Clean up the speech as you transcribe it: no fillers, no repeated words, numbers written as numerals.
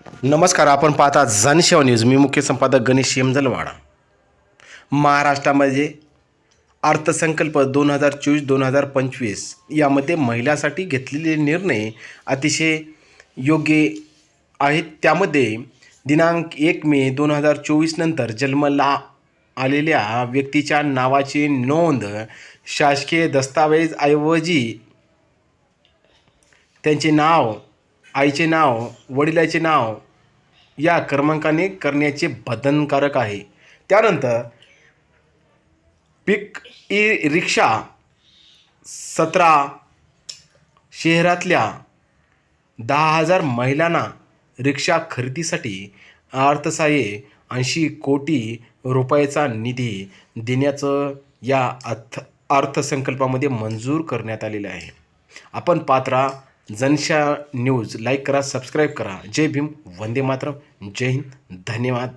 नमस्कार. आपण पाहता जनसेवा न्यूज. मी मुख्य संपादक गणेश यमजलवाडा. महाराष्ट्रामध्ये अर्थसंकल्प 2024-2025 यामध्ये महिलांसाठी घेतलेले निर्णय अतिशय योग्य आहेत. त्यामध्ये दिनांक 1 मे 2024 नंतर जन्माला आलेल्या व्यक्तीच्या नावाची नोंद शासकीय दस्तावेजऐवजी त्यांचे नाव, आईचे नाव, वडिलांचे नाव या क्रमांकाने करण्याचे बंधनकारक आहे. त्यानंतर पीक ई रिक्षा 17 शहरातल्या 10,000 महिलांना रिक्षा खरेदीसाठी अर्थसहाय्य 80 कोटी रुपयाचा निधी देण्याचं या अर्थसंकल्पामध्ये मंजूर करण्यात आलेलं आहे. आपण पात्रा जनसेवा न्यूज लाईक करा, सबस्क्राईब करा. जय भीम, वंदे मातरम, जय हिंद, धन्यवाद.